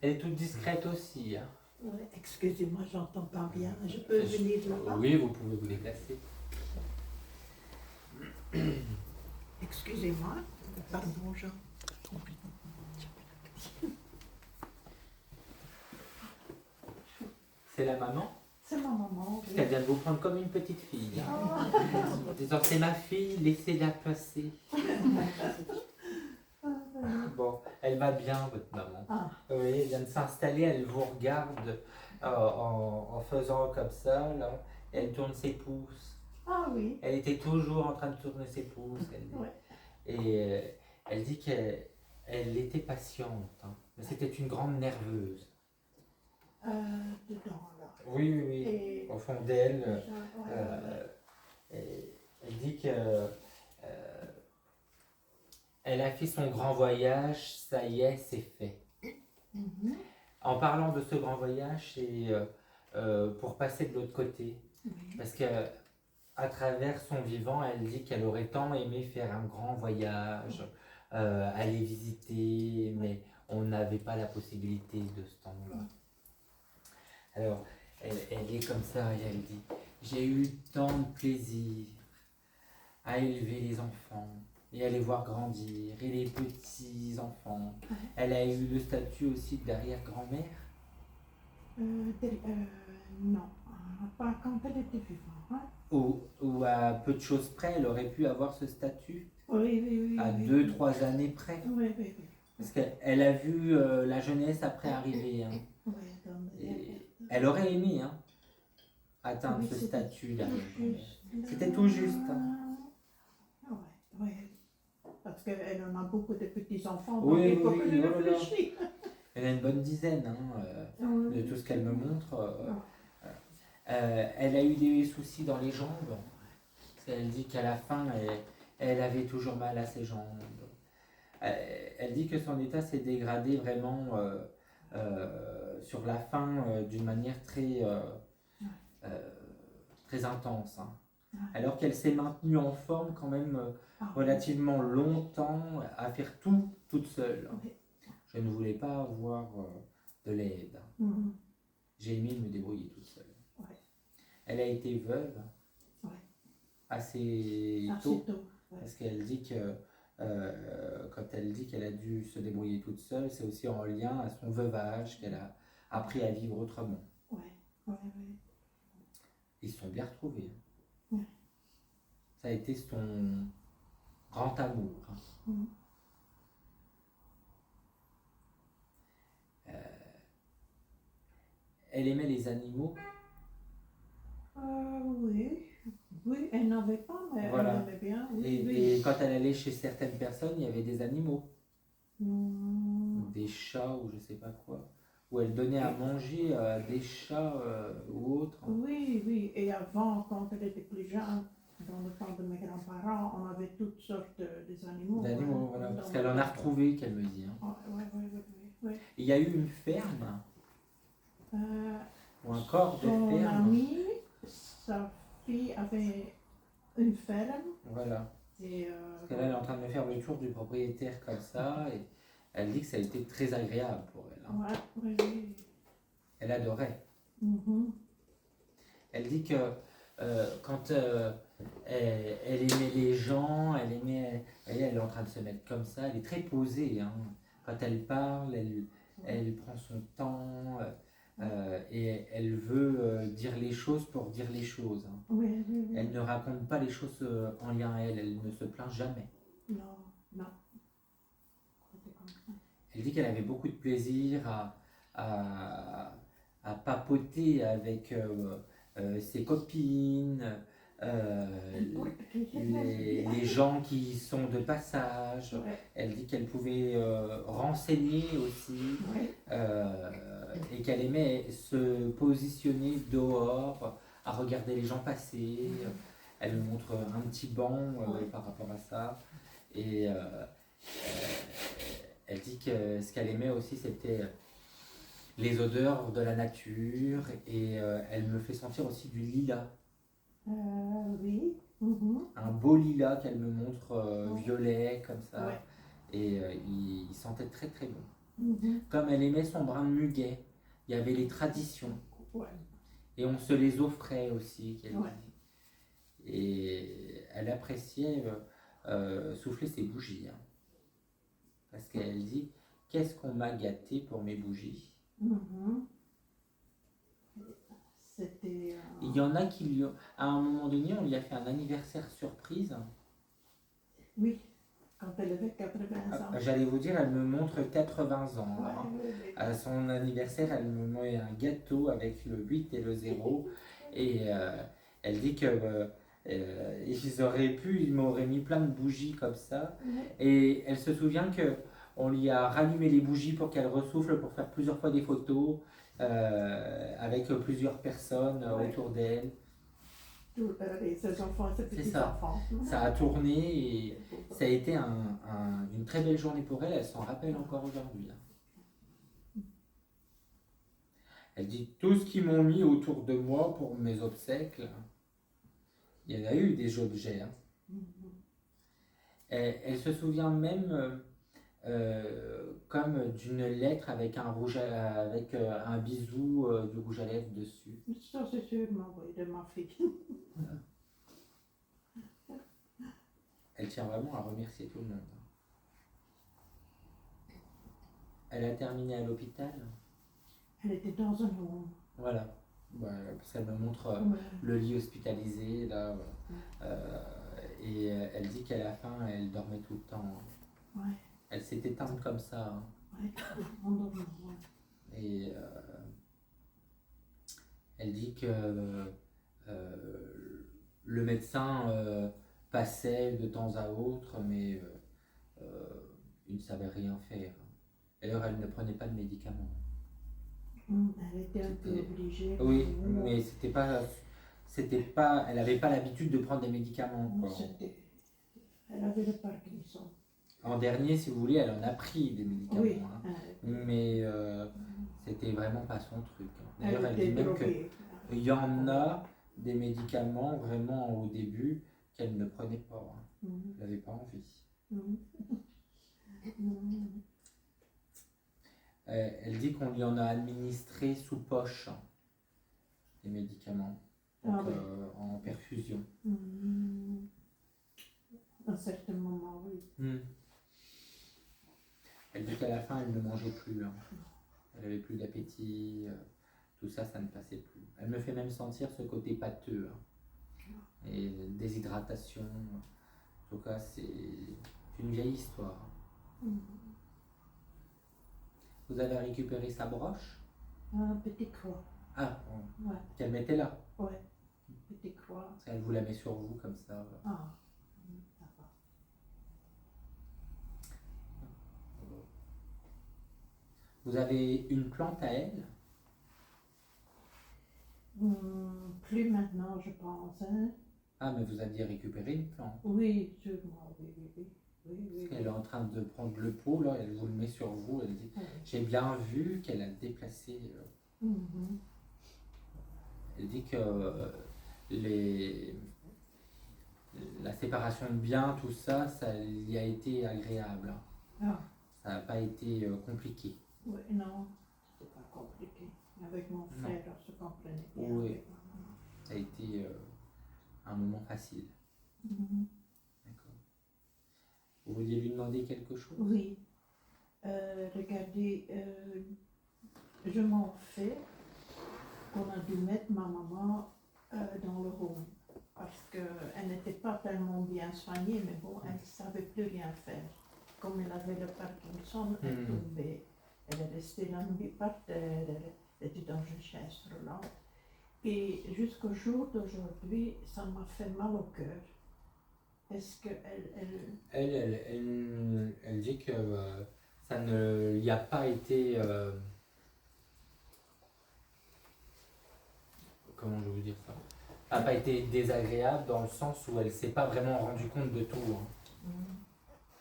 Elle est toute discrète aussi. Hein. Ouais, excusez-moi, j'entends pas bien. Je peux venir là-bas? Oui, vous pouvez vous déplacer. Excusez-moi. Pardon, Jean. C'est la maman? C'est ma maman. Parce qu'elle vient de vous prendre comme une petite fille. Hein. En disant, c'est ma fille, laissez-la passer. Bon, elle va bien, votre maman. Ah. Oui, elle vient de s'installer, elle vous regarde en faisant comme ça, là, et elle tourne ses pouces. Ah oui. Elle était toujours en train de tourner ses pouces. Elle dit. Ouais. Et elle dit qu'elle était patiente, hein, mais c'était une grande nerveuse. Dedans, là. Oui, oui, oui. Et... Au fond d'elle, ouais. elle dit que elle a fait son grand voyage, ça y est, c'est fait. Mm-hmm. En parlant de ce grand voyage, c'est pour passer de l'autre côté. Oui. Parce qu'à travers son vivant, elle dit qu'elle aurait tant aimé faire un grand voyage, aller visiter, mais on n'avait pas la possibilité de ce temps-là. Alors, elle est comme ça et elle dit, j'ai eu tant de plaisir à élever les enfants et à les voir grandir, et les petits-enfants. Elle a eu le statut aussi d'arrière-grand-mère. Non, pas quand elle était vivante. Hein? Ou à peu de choses près, elle aurait pu avoir ce statut. Oui, oui, oui. À oui, 2-3 années près. Oui, oui, oui. Parce qu'elle a vu la jeunesse après arriver. Hein. Oui, Et elle aurait aimé hein, atteindre ce statut d'arrière-grand-mère. C'était tout juste. Hein. Oui, oui. Parce qu'elle en a beaucoup de petits-enfants. Oui, il faut oui, que je réfléchisse. Elle a une bonne dizaine de tout ce qu'elle me montre. Elle a eu des soucis dans les jambes. Elle dit qu'à la fin, elle avait toujours mal à ses jambes. Elle dit que son état s'est dégradé vraiment sur la fin d'une manière très, très intense. Hein. Alors qu'elle s'est maintenue en forme quand même relativement longtemps à faire tout toute seule. Je ne voulais pas avoir de l'aide. J'ai aimé me débrouiller toute seule. Elle a été veuve assez tôt. Parce qu'elle dit que quand elle dit qu'elle a dû se débrouiller toute seule, c'est aussi en lien à son veuvage qu'elle a appris à vivre autrement. Ils se sont bien retrouvés. Ça a été son grand amour. Elle aimait les animaux. Oui. Oui, elle n'avait pas, mais voilà. Elle aimait bien. Oui, et quand elle allait chez certaines personnes, il y avait des animaux. Des chats ou je sais pas quoi. Où elle donnait à manger à des chats ou autres. Oui, oui. Et avant, quand elle était plus jeune, dans le temps de mes grands-parents, on avait toutes sortes des animaux. D'animaux, voilà. Parce qu'elle en a retrouvé, qu'elle me dit. Hein. Oui. Il y a eu une ferme ou un corps de ferme. Son amie, sa fille avait une ferme. Voilà. Parce que là, elle est en train de me faire le tour du propriétaire comme ça. Et elle dit que ça a été très agréable pour elle. Hein. Oui. Elle adorait. Elle dit que quand elle aimait les gens, elle aimait. Elle est en train de se mettre comme ça. Elle est très posée. Hein. Quand elle parle, elle prend son temps. Et elle veut dire les choses pour dire les choses. Hein. Oui. Elle ne raconte pas les choses en lien à elle. Elle ne se plaint jamais. Non. Elle dit qu'elle avait beaucoup de plaisir à papoter avec ses copines, les gens qui sont de passage. Elle dit qu'elle pouvait renseigner aussi et qu'elle aimait se positionner dehors à regarder les gens passer. Elle me montre un petit banc par rapport à ça. Et elle dit que ce qu'elle aimait aussi, c'était les odeurs de la nature. Et elle me fait sentir aussi du lilas. Oui. Un beau lilas qu'elle me montre violet, comme ça. Et il sentait très très bon. Mhm. Comme elle aimait son brin de muguet, il y avait les traditions. Ouais. Et on se les offrait aussi, qu'elle Ouais. dit. Et elle appréciait souffler ses bougies. Hein. Parce qu'elle dit, qu'est-ce qu'on m'a gâté pour mes bougies. Mhm. C'était. Il y en a qui lui ont... À un moment donné, on lui a fait un anniversaire surprise. Oui, quand elle avait 80 ans. J'allais vous dire, elle me montre 80 ans. Ouais, Hein. ouais. À son anniversaire, elle me met un gâteau avec le 8 et le 0. Et elle dit que ils auraient pu, ils m'auraient mis plein de bougies comme ça. Ouais. Et elle se souvient que on lui a rallumé les bougies pour qu'elle ressouffle, pour faire plusieurs fois des photos avec plusieurs personnes Ouais. autour d'elle. Ses enfants, ses C'est ça. petits-enfants. Ça a tourné et ça a été une très belle journée pour elle. Elle s'en rappelle encore aujourd'hui. Hein. Elle dit tout ce qu'ils m'ont mis autour de moi pour mes obsèques. Il y en a eu des objets. Hein. Mhm. Elle se souvient même comme d'une lettre avec avec un bisou du rouge à lèvres dessus. Ça, c'est sûrement, oui, de ma fille. Elle tient vraiment à remercier tout le monde. Elle a terminé à l'hôpital. Elle était dans un home. Voilà. Ouais, ça me montre Ouais. le lit hospitalisé là. Et elle dit qu'à la fin, elle dormait tout le temps. Ouais. Elle s'est éteinte comme ça. Hein. Ouais. Endormie, ouais. Et elle dit que le médecin passait de temps à autre, mais il ne savait rien faire. D'ailleurs, elle ne prenait pas de médicaments. Elle était un peu C'était- obligée. Oui, mais c'était pas, elle n'avait pas l'habitude de prendre des médicaments. Mais Quoi. elle avait le Parkinson. En dernier, si vous voulez, elle en a pris des médicaments. Oui. Hein. Mais c'était vraiment pas son truc. Hein. Elle D'ailleurs, elle était dit même droguée. qu'il y en a des médicaments vraiment au début qu'elle ne prenait pas. Hein. Mhm. Elle n'avait pas envie. Mhm. Mhm. Elle dit qu'on lui en a administré sous poche hein, des médicaments donc, Ah oui. en perfusion. Mhm. À un certain moment, oui. Elle dit qu'à la fin, elle ne mangeait plus. Hein. Elle avait plus d'appétit. Tout ça, ça ne passait plus. Elle me fait même sentir ce côté pâteux. Hein. Et déshydratation. En tout cas, c'est une vieille histoire. Mhm. Vous avez récupéré sa broche? Un petit croix. Ah, bon. Ouais. Qu'elle mettait là. Ouais. Petit croix. Elle vous la met sur vous comme ça. Ah. Ça va. Vous avez une plante à elle? Plus maintenant, je pense. Hein? Ah, mais vous aviez récupéré une plante. Oui, sûrement, oui, oui, oui. Oui. Elle est en train de prendre le pot, là, elle vous le met sur vous, elle dit Oui. j'ai bien vu qu'elle a déplacé. Mhm. Elle dit que la séparation de biens, tout ça, ça y a été agréable. Ah, Ça n'a pas été compliqué. oui, non, c'était pas compliqué. Avec mon frère, on se comprenait bien. Oui. avec maman. Ça a été un moment facile. Mhm. D'accord. Vous vouliez lui demander quelque chose? Oui. Regardez, je m'en fais qu'on a dû mettre ma maman dans le home parce qu'elle n'était pas tellement bien soignée, mais bon, elle ne savait plus rien faire. Comme elle avait le Parkinson, elle tombait, elle est restée la nuit par terre, elle était dans une chaise roulante. Et jusqu'au jour d'aujourd'hui, ça m'a fait mal au cœur. Est-ce qu'elle... Elle dit que ça ne lui a pas été... comment je vais vous dire ça? A pas été désagréable dans le sens où elle ne s'est pas vraiment rendue compte de tout. Hein.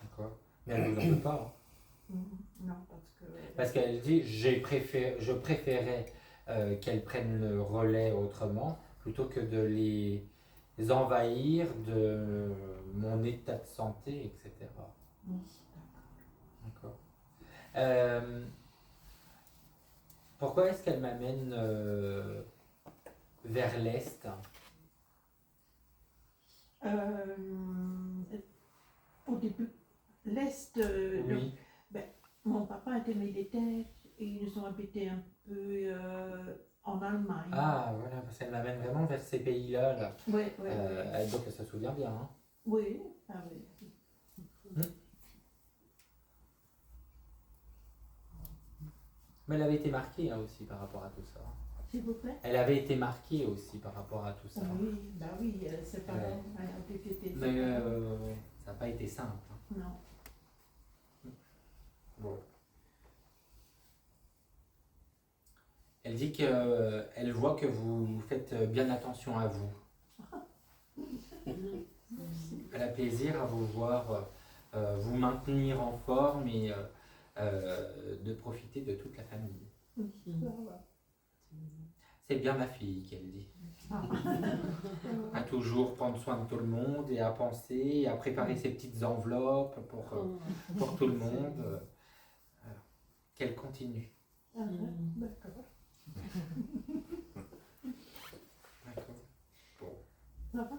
D'accord. Mais elle ne vous en veut pas. Hein. Non, parce que... Parce qu'elle dit je préférais qu'elle prenne le relais autrement plutôt que de les envahir de mon état de santé, etc. D'accord. Euh, Pourquoi est-ce qu'elle m'amène vers l'Est? Euh, Au début, l'Est, Oui. mon papa était militaire et ils ont habité un peu en Allemagne. Ah, voilà, parce qu'elle m'amène vraiment vers ces pays-là. Là. Oui, oui, Donc, elle se souvient bien. Hein. oui. Ah oui. Mais elle avait été marquée hein, aussi par rapport à tout ça. S'il vous plaît. Elle avait été marquée aussi par rapport à tout ça. Oui, bah oui, ses parents ont été Mais séparés. ça n'a pas été simple. Hein. Non. Bon. Elle dit qu'elle voit que vous faites bien attention à vous. Elle a plaisir à vous voir vous maintenir en forme et de profiter de toute la famille. Voilà. C'est bien ma fille qu'elle dit. Ah. À toujours prendre soin de tout le monde et à penser et à préparer ses petites enveloppes pour tout le monde. Qu'elle continue. Ah, d'accord. D'accord. Bon. Ça va?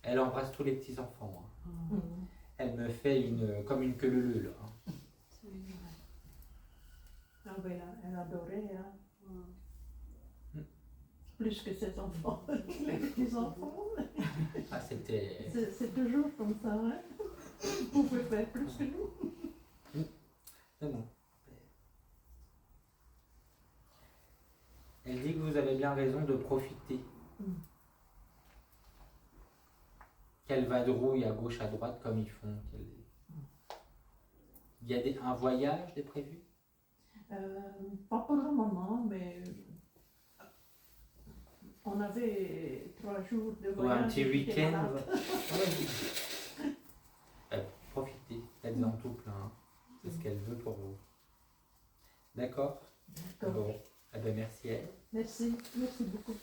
Elle embrasse tous les petits enfants. Hein. Mhm. Elle me fait comme une queue là. Hein. Ah oui, elle adorait, hein. Plus que ses enfants, les petits-enfants. Ah, c'était. C'est toujours comme ça, hein. Vous pouvez faire plus que nous. C'est bon. Elle dit que vous avez bien raison de profiter. Qu'elle vadrouille à gauche, à droite comme ils font. Il y a un voyage de prévu? Pas pour le moment, mais on avait 3 jours de Ou voyage. un petit et j'étais week-end. malade. Profitez, faites-en tout plein. C'est ce qu'elle veut pour vous. D'accord? D'accord. Bon, eh ben merci. Merci beaucoup.